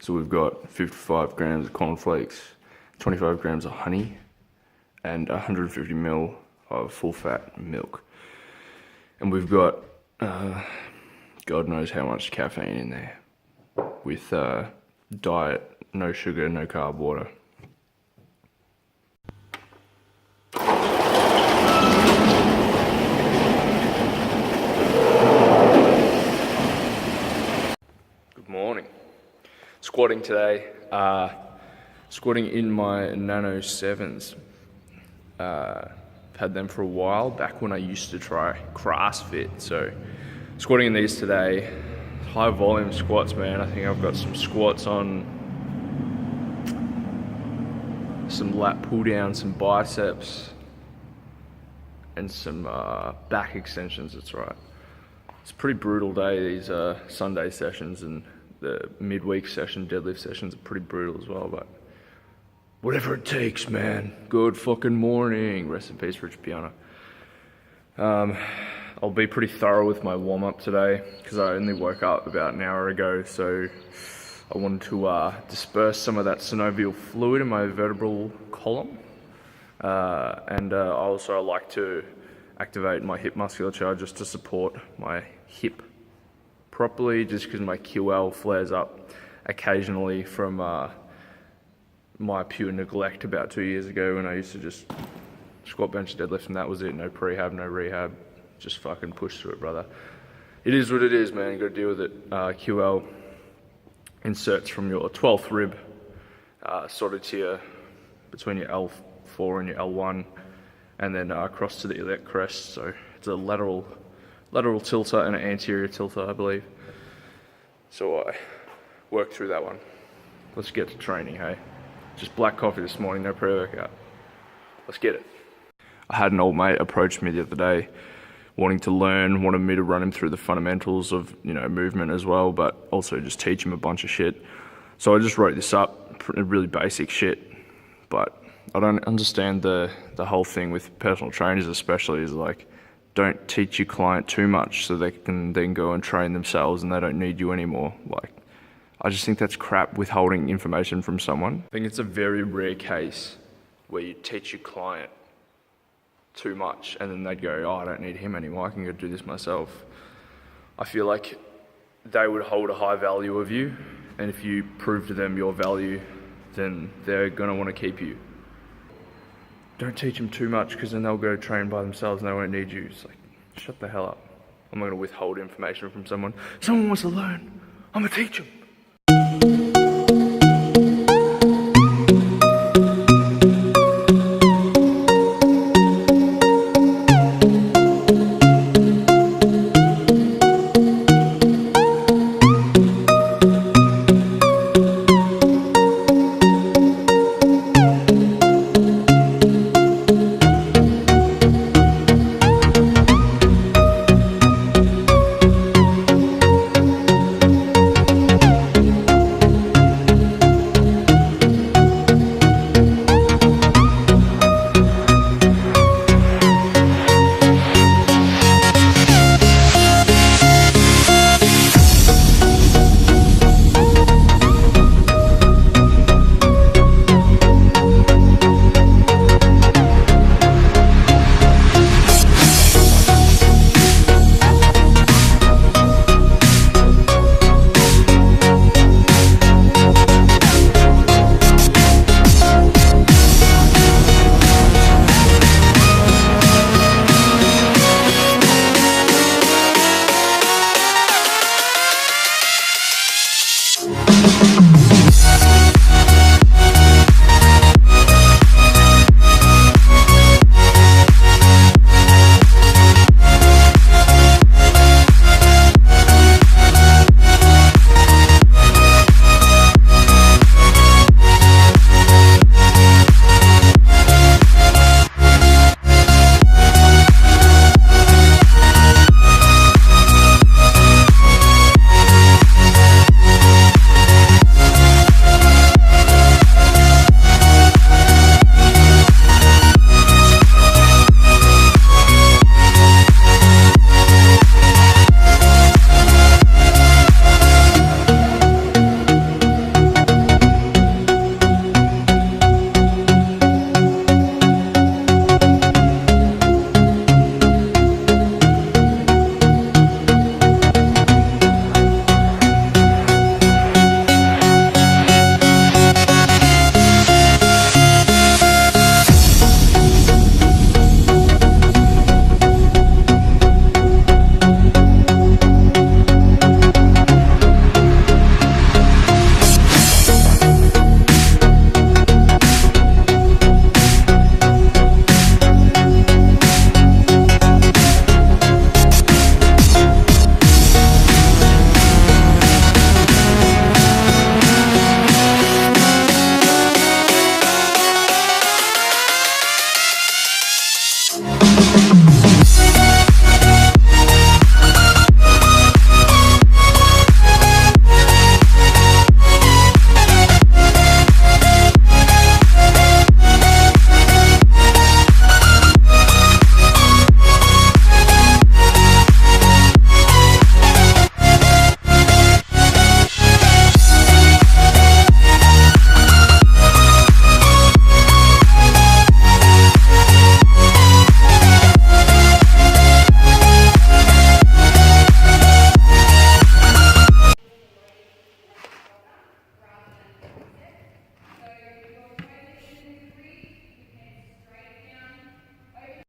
So we've got 55 grams of cornflakes, 25 grams of honey, and 150 ml of full-fat milk. And we've got, God knows how much caffeine in there, with diet, no sugar, no carb water. Good morning. Squatting today, squatting in my Nano 7s. Had them for a while, back when I used to try CrossFit. So squatting in these today, high volume squats, man. I think I've got some squats on, some lat pull down, some biceps, and some back extensions, that's right. It's a pretty brutal day, these Sunday sessions, and the midweek session, deadlift sessions are pretty brutal as well, but whatever it takes, man. Good fucking morning. Rest in peace, Rich Piana. I'll be pretty thorough with my warm-up today because I only woke up about an hour ago, so I wanted to disperse some of that synovial fluid in my vertebral column. And I also like to activate my hip musculature just to support my hip properly, just because my QL flares up occasionally from my pure neglect about 2 years ago when I used to just squat, bench, deadlift, and that was it. No prehab, no rehab. Just fucking push through it, brother. It is what it is, man. You gotta deal with it. QL inserts from your 12th rib, sort of to between your L4 and your L1, and then across to the iliac crest. So it's a lateral tilter and an anterior tilter, I believe. So I worked through that one. Let's get to training, hey? Just black coffee this morning, no pre-workout. Let's get it. I had an old mate approach me the other day, wanting to learn, wanted me to run him through the fundamentals of, movement as well, but also just teach him a bunch of shit. So I just wrote this up, really basic shit, but I don't understand the whole thing with personal trainers especially, is like, don't teach your client too much so they can then go and train themselves and they don't need you anymore. Like, I just think that's crap, withholding information from someone. I think it's a very rare case where you teach your client too much and then they'd go, oh, I don't need him anymore, I can go do this myself. I feel like they would hold a high value of you, and if you prove to them your value, then they're gonna wanna keep you. Don't teach them too much, because then they'll go train by themselves and they won't need you. It's like, shut the hell up. I'm not gonna withhold information from someone. Someone wants to learn, I'm gonna teach them.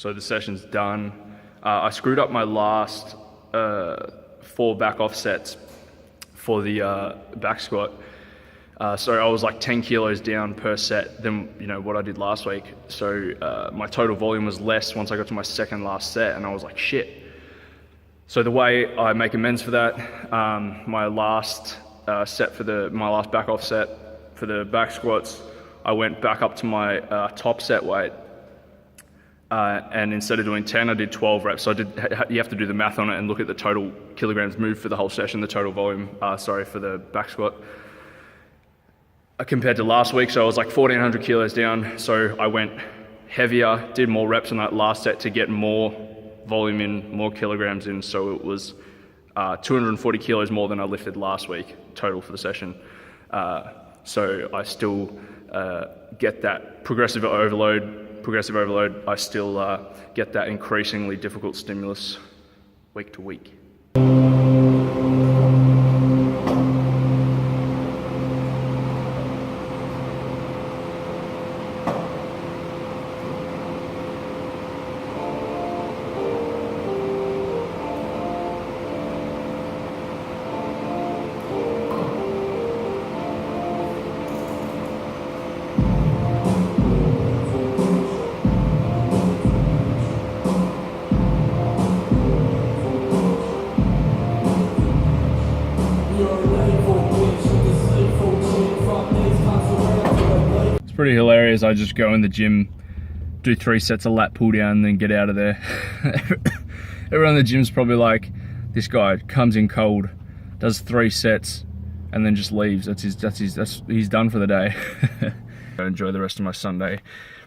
So the session's done. I screwed up my last 4 back offsets for the back squat. So I was like 10 kilos down per set than what I did last week. So my total volume was less once I got to my second last set, and I was like, shit. So the way I make amends for that, my last set for my last back offset for the back squats, I went back up to my top set weight. And instead of doing 10, I did 12 reps. So you have to do the math on it and look at the total kilograms moved for the whole session, the total volume, for the back squat. Compared to last week, so I was like 1,400 kilos down. So I went heavier, did more reps on that last set to get more volume in, more kilograms in. So it was 240 kilos more than I lifted last week, total for the session. So I still get that progressive overload. I still get that increasingly difficult stimulus week to week. Pretty hilarious. I just go in the gym, do 3 sets of lat pull down, and then get out of there. Everyone in the gym's probably like, this guy comes in cold, does 3 sets, and then just leaves. He's done for the day. Enjoy the rest of my Sunday.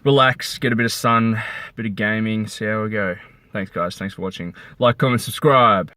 Relax, get a bit of sun, a bit of gaming, see how we go. Thanks guys, thanks for watching. Like, comment, subscribe.